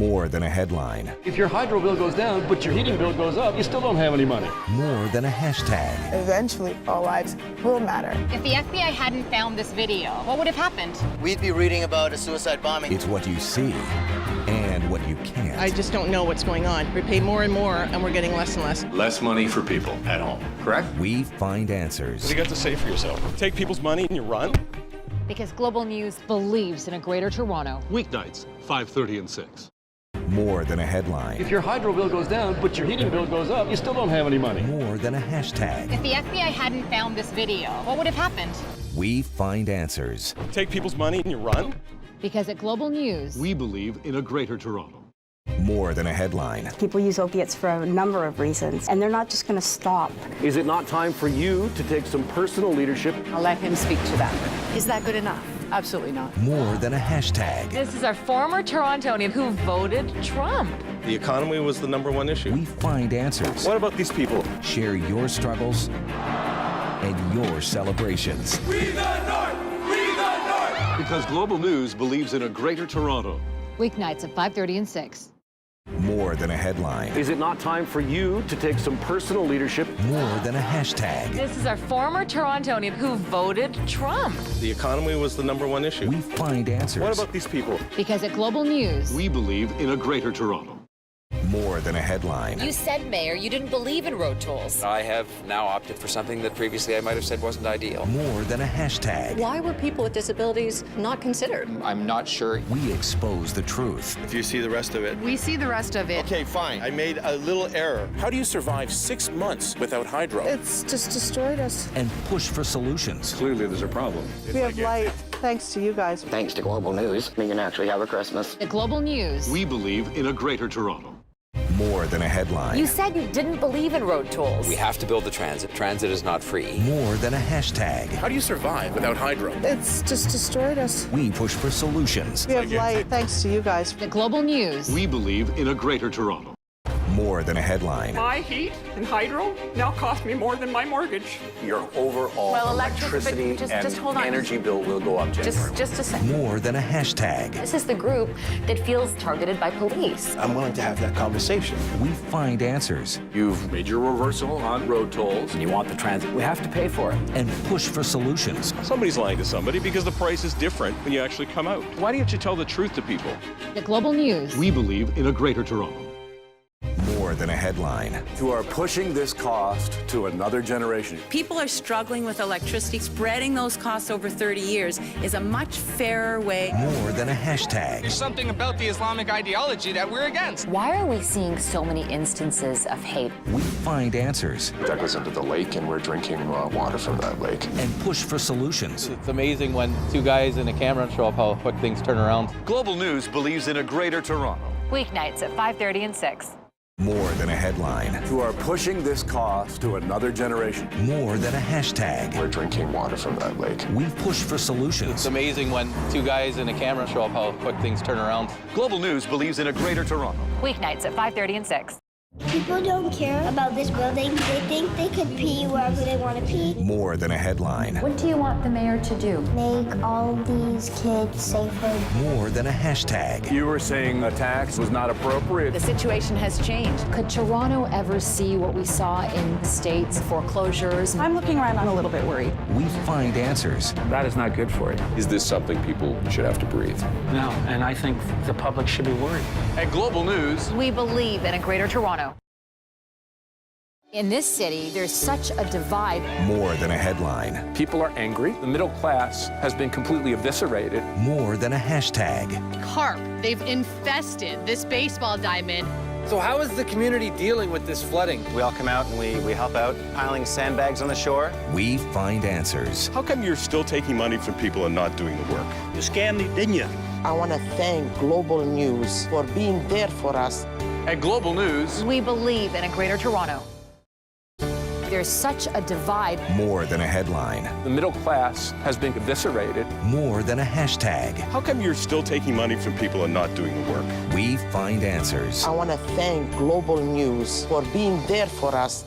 More than a headline. If your hydro bill goes down, but your heating bill goes up, you still don't have any money. More than a hashtag. Eventually, all lives will matter. If the FBI hadn't found this video, what would have happened? We'd be reading about a suicide bombing. It's what you see and what you can't. I just don't know what's going on. We pay more and more, and we're getting less and less. Less money for people at home, correct? We find answers. What do you got to say for yourself? Take people's money and you run? Because Global News believes in a Greater Toronto. Weeknights, 5:30 and 6. More than a headline. If your hydro bill goes down, but your heating bill goes up, you still don't have any money. More than a hashtag. If the FBI hadn't found this video, what would have happened? We find answers. Take people's money and you run? Because at Global News, We believe in a Greater Toronto. More than a headline. People use opiates for a number of reasons, and they're not just going to stop. Is it not time for you to take some personal leadership? I'll let him speak to that. Is that good enough? Absolutely not. More than a hashtag. this is our former Torontonian who voted Trump. The economy was the #1 issue. We find answers. What about these people? Share your struggles and your celebrations. Because Global News believes in a Greater Toronto. Weeknights at 5:30 and 6. More than a headline. Is it not time for you to take some personal leadership? More than a hashtag. This is our former Torontonian who voted Trump. The economy was the #1 issue. We find answers. What about these people? Because at Global News, We believe in a Greater Toronto. More than a headline. you said, Mayor, you didn't believe in road tolls. I have now opted for something that previously I might have said wasn't ideal. More than a hashtag. Why were people with disabilities not considered? I'm not sure. We expose the truth If you see the rest of it. We see the rest of it. Okay, fine. I made a little error. How do you survive 6 months without hydro? It's just destroyed us. and push for solutions. Clearly there's a problem. We have light, thanks to you guys. Thanks to Global News, we can actually have a Christmas. At Global News, We believe in a Greater Toronto. More than a headline. you said you didn't believe in road tolls. We have to build the transit. Transit is not free. More than a hashtag. How do you survive without hydro? It's just destroyed us. We push for solutions. We have light, thanks to you guys. At Global News, We believe in a Greater Toronto. More than a headline. My heat and hydro now cost me more than my mortgage. Your overall Well, electricity just hold on. energy bill will go up, January. Just a second. More than a hashtag. this is the group that feels targeted by police. I'm willing to have that conversation. We find answers You've made your reversal on road tolls. And you want the transit, we have to pay for it. and push for solutions. Somebody's lying to somebody because the price is different when you actually come out. Why don't you tell the truth to people? At Global News, We believe in a Greater Toronto. More than a headline. You are pushing this cost to another generation. People are struggling with electricity. Spreading those costs over 30 years is a much fairer way. More than a hashtag. Something about the Islamic ideology that we're against. why are we seeing so many instances of hate? We find answers That goes into the lake and we're drinking water from that lake. and push for solutions. It's amazing when 2 guys in a camera show up how quick things turn around. Global News believes in a Greater Toronto. Weeknights at 5:30 and 6. More than a headline. You are pushing this cost to another generation. More than a hashtag. We're drinking water from that lake. We push for solutions It's amazing when 2 guys in a camera show up how quick things turn around. Global News believes in a Greater Toronto. Weeknights at 5:30 and 6. People don't care about this building. They think they could pee wherever they want to pee. More than a headline. What do you want the mayor to do? Make all these kids safer. More than a hashtag. You were saying a tax was not appropriate. The situation has changed. Could Toronto ever see what we saw in the States, foreclosures? I'm looking around, I'm a little bit worried. We find answers That is not good for you. Is this something people should have to breathe? No, and I think the public should be worried. At Global News, We believe in a Greater Toronto. In this city, there's such a divide. more than a headline. People are angry. The middle class has been completely eviscerated. More than a hashtag. Carp, they've infested this baseball diamond. So how is the community dealing with this flooding? We all come out and we help out, piling sandbags on the shore. We find answers How come you're still taking money from people and not doing the work? You scammed me, didn't you? I want to thank Global News for being there for us. at Global News, We believe in a Greater Toronto. There's such a divide. more than a headline. The middle class has been eviscerated. More than a hashtag. How come you're still taking money from people and not doing the work? We find answers I want to thank Global News for being there for us.